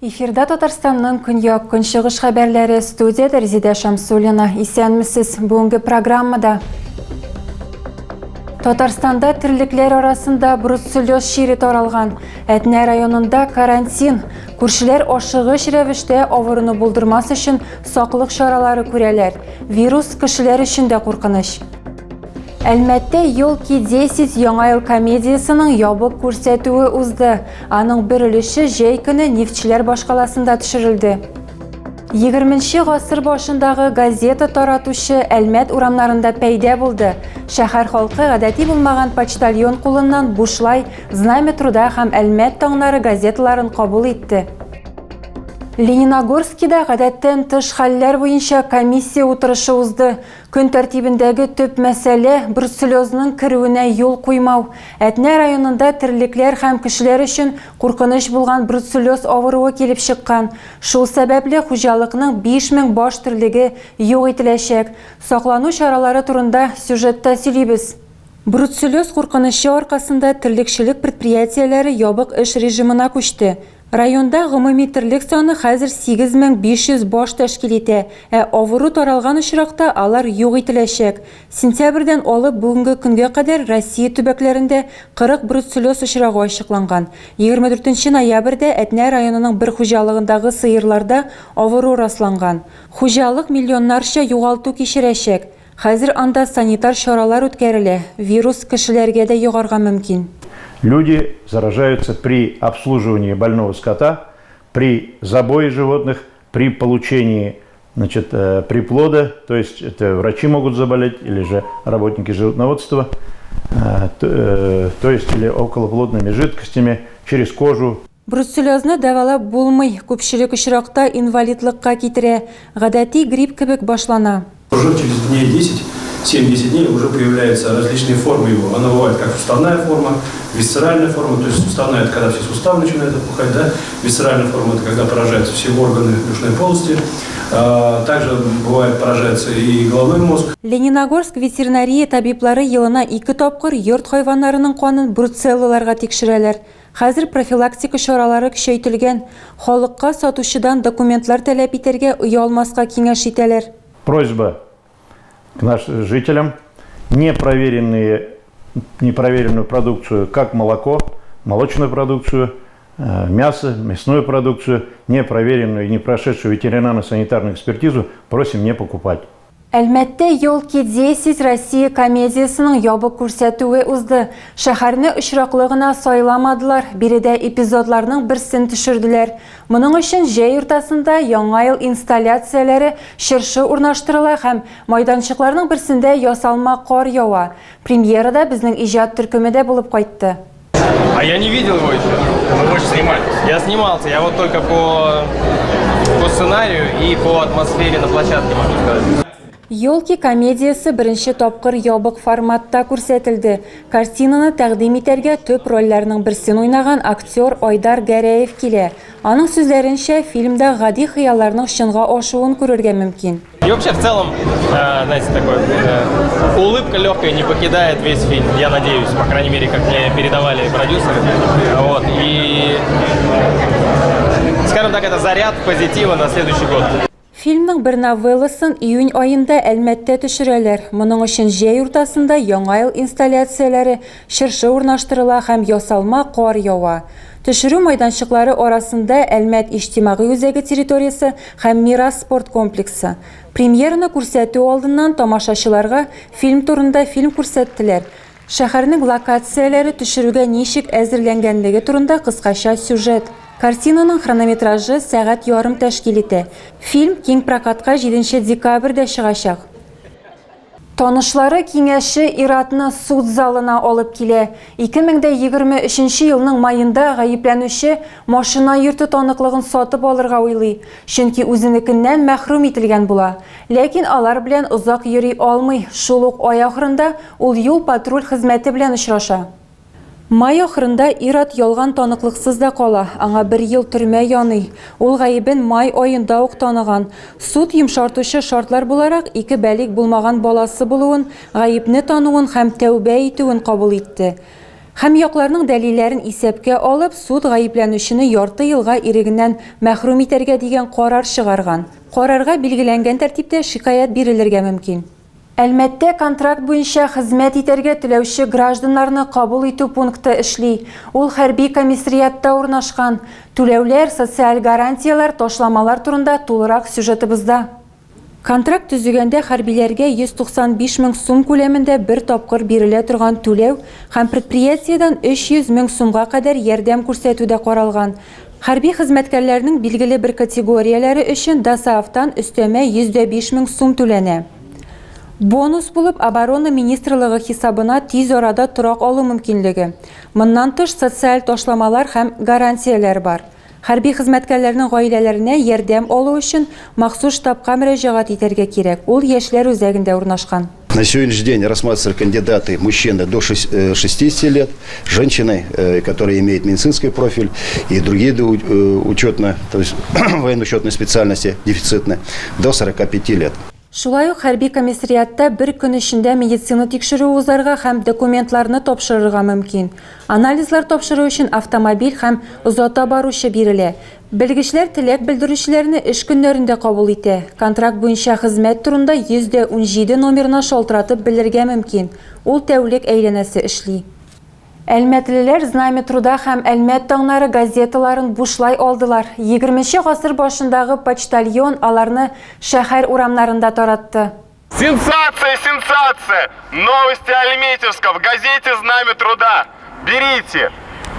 Эфирда Татарстанның көньяк көнчыгыш хәбәрләре, студияда Резеда Шамсуллина. Исәнмесез, бүгенге программада. Татарстанда тирлекләр арасында бруцеллез шире таралган. Әтнә районында карантин. Күршеләр ашыгыч рәвештә авыруны булдырмас өчен саклык чаралары күрәләр. Вирус кешеләр өчен дә куркыныч. Әлмәттә Елки 10 яңа ел комедиясының ябык күрсәтүе узды. Аның бер өлеше җәй көне Нефтчеләр башкаласында төшерелде. 20-нче гасыр башындагы газета таратучы Әлмәт урамнарында пәйда булды. Шәһәр халкы гадәти булмаган почтальон кулыннан бушлай Знамя труда һәм Әлмәт таңнары газеталарын кабул итте. Лениногорскида гадәттән тыш хәлләр буенча комиссия утырышы узды. Көн тәртибендәге төп мәсьәлә бруцеллезның керүенә юл куймау. Әтнә районында тирлекләр һәм кешеләр өчен куркыныч булган бруцеллез авыруы килеп чыккан. Шул сәбәпле хуҗалыкның 5000 баш тирлеге юк ителәчәк. Саклану чаралары турында сюжетта сөйлибез. Бруцеллез куркынычы аркасында тирлекчелек предприятиеләре ябык эш режимына күчте. Районда гомуми тирлек саны хәзер 8500 баш тәшкил итә, авыру таралган очракта алар юк ителәчәк. Сентябрьдән алып бүгенге көнгә кадәр Россия төбәкләрендә 40 бруцеллез очрагы ачыкланган. 24 ноябрьдә Әтнә районының бер хуҗалыгындагы сыерларда авыру расланган. Хуҗалык миллионнарча югалту кичерәчәк. Хәзер анда санитар чаралар үткәрелә. Вирус кешеләргә дә югарга мөмкин. Люди заражаются при обслуживании больного скота, при забое животных, при получении приплода, то есть это врачи могут заболеть или же работники животноводства, то есть или околоплодными жидкостями через кожу. Бруцеллезны дәвалап булмый, күпчелек очракта инвалидлыкка китерә, гадәти грипп кебек башлана. Уже через дней 7-10 дней уже появляются различные формы его. Она бывает как суставная форма, висцеральная форма, то есть суставная – это когда все суставы начинают опухать, да? Висцеральная форма – это когда поражаются все органы брюшной полости. Также бывает поражается и головной мозг. Лениногорск ветеринария табиблары елына 2 тапкыр йорт хайваннарының канын бруцеллаларга тикшерәләр. Хәзер профилактика чаралары көчәйтелгән. Халыкка сатучыдан документлар таләп итәргә уялмаска киңәш итәләр. Просьба к нашим жителям: непроверенную продукцию, как молоко, молочную продукцию, мясо, мясную продукцию, непроверенную и не прошедшую ветеринарно-санитарную экспертизу просим не покупать. Әлмәттә Елки 10 Россия комедиясының ябык күрсәтүе узды. Шәһәрне очраклы гына сайламадылар, биредә эпизодларның берсен төшерделәр. Моның өчен җәй уртасында яңа ел инсталляцияләре чыршы урнаштырыла һәм майданчыкларның берсендә ясалма кар ява. Премьерада безнең иҗат төркеме дә булып кайтты. А я не видел его еще. Мы больше снимались. Я снимался, я вот только по сценарию и по атмосфере на площадке, могу сказать. Елки комедиясы беренче тапкыр ябык форматта күрсәтелде. Картинаны тәкъдим итәргә төп рольләрнең берсен уйнаган актер Айдар Гәрәев килә. Аның сүзләренчә, фильмда гади хыялларның чынга ашуын күрергә мөмкин. И вообще в целом, знаете, такой улыбка легкая не покидает весь фильм. Я надеюсь, по крайней мере, как мне передавали продюсеры. Вот. И, скажем так, это заряд позитива на следующий год. Фильмның бер новелласын июнь айында Әлмәттә төшерәләр. Моның өчен җәй уртасында яңа ел инсталляцияләре чыршы урнаштырыла һәм ясалма кар ява. Төшерү майданчыклары арасында Әлмәт иҗтимагый үзәге территориясе һәм Мирас спорт комплексы. Премьераны күрсәтү алдыннан тамашачыларга фильм турында фильм күрсәттеләр. Шәһәрнең локацияләре төшерүгә ничек әзерләнгәнлеге турында кыскача сюжет. Картинаның хронометражы сәгать ярым тәшкил итә. Фильм киң прокатка 7 декабрьдә чыгачак. Танышлары киңәше Иратны суд залына алып килә. 2023 елның майында гаепләнүче машина йөртү таныклыгын сатып алырга уйлый, чөнки үзенекеннән мәхрүм ителгән була. Ләкин алар белән озак йөри алмый. Шул ук ай ахырында ул юл патруль хезмәте белән очраша. Май ахырында Ират ялган таныклыксыз да кала, аңа 1 ел төрмә яный. Ул гаебен май айында ук таныган. Суд йомшартучы шартлар буларак 2 бәлик булмаган баласы булуын, гаепне тануын һәм тәүбә итүен кабул итте. Һәм якларның дәлилләрен исәпкә алып, суд гаепләнүчене ярты елга ирегеннән мәхрүм итәргә дигән карар чыгарган. Карарга билгеләнгән тәртиптә шикаят бирелергә мөмкин. Әлмәттә контракт буенча хезмәт итәргә теләүче гражданнарны кабул итү пункты эшли. Ул хәрби комиссариатта урнашкан. Түләүләр, социаль гарантиялар, ташламалар турында тулырак сюжетыбызда. Контракт төзегәндә хәрбиләргә 195 мең сум күләмендә бер тапкыр бирелә торган түләү һәм предприятиедән 300 мең сумга кадәр ярдәм күрсәтүдә каралган. Хәрби хезмәткәрләрнең билгеле бер категорияләре өчен ДОСААФтан өстәмә 105 мең сум түләнә. Бонус булып оборона министрлыгы хисабына тиз арада торак алу мөмкинлеге. Моннан тыш социаль ташламалар һәм гарантияләр бар. Хәрби хезмәткәрләрнең гаиләләренә ярдәм алу өчен махсус штабка мөрәҗәгать итәргә кирәк. Ул яшьләр үзәгендә урнашкан. На сегодняшний день рассматриваются кандидаты мужчины до 60 лет, женщины, которые имеют медицинский профиль и другие учетные, то есть военно-учетные специальности дефицитные, до 45 лет. Шулай ук хәрби комиссариатта бер көн эчендә медицина тикшерү узарга һәм документларны тапшырырга мөмкин. Анализлар тапшыру өчен автомобиль һәм озата баручы бирелә. Белгечләр теләк белдерүчеләрне эш көннәрендә кабул итә. Контракт буенча хезмәт турында 117 номерына шалтыратып белергә мөмкин. Ул тәүлек әйләнәсе эшли. Әлмәтлеләр Знамя труда һәм Әлмәт таңнары газеталарын бушлай алдылар. 20-нче гасыр башындагы почтальон аларны шәһәр урамнарында таратты. Сенсация, сенсация! Новости Альметьевска в газете «Знамя труда». Берите,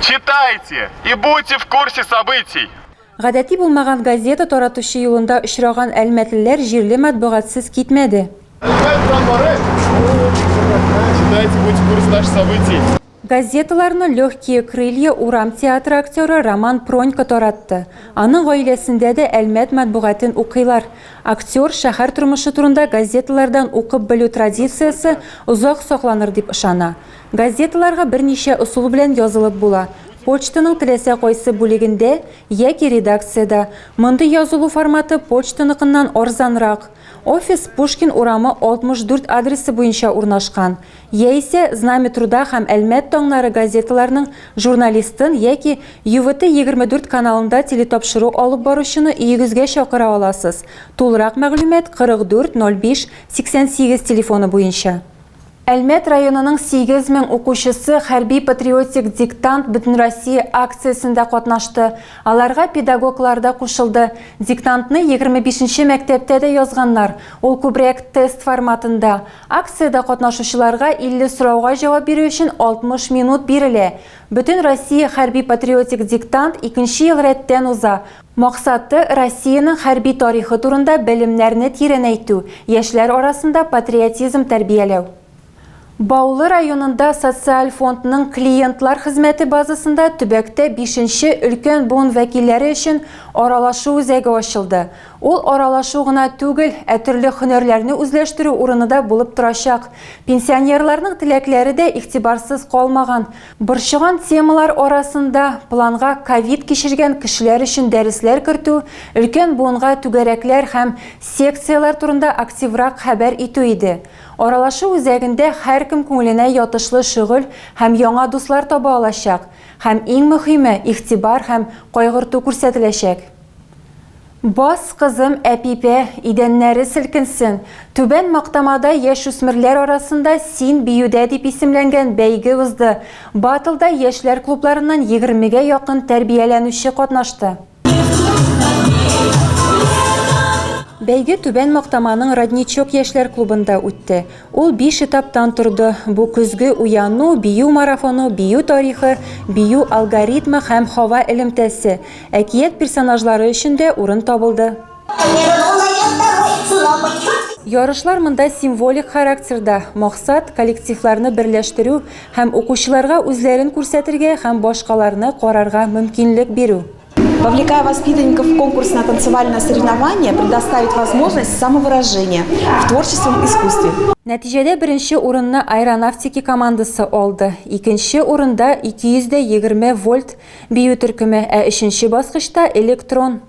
читайте и будьте в курсе событий. Гадәти булмаган газета таратучы юлында очраган әлмәтлеләр җирле матбугатсыз китмәде. Читайте, будьте в курсе наших событий. Газеталарны «Легкие крылья» урам театры актеры Роман Пронько таратты. Аның гаиләсендә дә Әлмәт матбугатын укыйлар. Актер шәһәр тормышы турында газеталардан укып белү традициясе узак сакланыр дип ышана. Газеталарга берничә усул белән язылып була. Почтаның теләсә кайсы бүлегендә яки редакциядә. Мондый язылу форматы почтаныкыннан арзанрак. Офис Пушкин урамы 64 адресы буенча урнашкан. Яисә Знамя труда һәм Әлмәт таңнары газеталарының журналистын яки ЮВТ-24 каналында телетапшыру алып баручыны өегезгә чакыра аласыз. Тулырак мәгълүмат 44 05 88 телефоны буенча. Әлмәт районының 8 мең укучысы хәрби патриотик диктант Бөтен Россия акциясында катнашты. Аларга педагоглар да кушылды. Диктантны 25-нче мәктәптә дә язганнар. Ул күбрәк тест форматында. Акциядә катнашучыларга 50 сорауга җавап бирү өчен 60 минут бирелә. Бөтен Россия хәрби патриотик диктант 2нче ел рәттән уза. Максаты Россиянең хәрби тарихы турында белемнәрне тирәнәйтү, яшьләр арасында патриотизм тәрбияләү. Баулы районында социаль фондның клиентлар хезмәте базасында төбәктә 5-нче өлкән буын вәкилләре өчен аралашу үзәге ачылды. Ул аралашу гына түгел, төрле һөнәрләрне үзләштерү урыны да булып торачак. Пенсионерларның теләкләре дә игътибарсыз калмаган. Борчыган темалар арасында планга ковид кичергән кешеләр өчен дәресләр кертү, өлкән буынга түгәрәкләр һәм секциялар турында активрак хәбәр итү иде. Аралашу үзәгендә һәркем күңеленә ятышлы шөгыль һәм яңа дуслар таба алачак. Һәм иң мөһиме игътибар һәм кайгырту күрсәтеләчәк. Бас кызым әпипә, идәннәре селкенсен. Түбән Мактамада яшүсмерләр арасында Син биюдә дип исемләнгән бәйге узды. Батылда яшьләр клубларыннан 20-гә якын тәрбияләнүче катнашты. Бәйге Түбән Мактаманың Родничок яшьләр клубында үтте. Ул 5 этаптан торды. Бу көзге уяну, бию марафоны, бию тарихы, бию алгоритмы һәм һава элемтәсе. Әкият персонажлары өчен дә урын табылды. Ярышлар монда символик характерда. Максат коллективларны берләштерү һәм укучыларга үзләрен күрсәтергә һәм башкаларны карарга мөмкинлек бирү. Вовлекая воспитанников в конкурсное танцевальное соревнование, предоставить возможность самовыражения в творческом искусстве. Нәтиҗәдә беренче урынны аэронавтика командасы алды. Икенче урында 220 вольт бию төркеме, ә өченче баскычта электрон.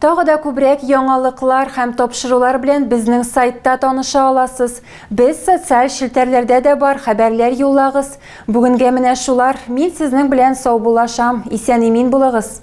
Тагы да күбрәк яңалыклар һәм тапшырулар белән безнең сайтта таныша аласыз. Без социаль челтәрләрдә дә бар, хәбәрләр юллагыз. Бүгенгә менә шулар. Мин сезнең белән сау булашам. Исән-имин булыгыз.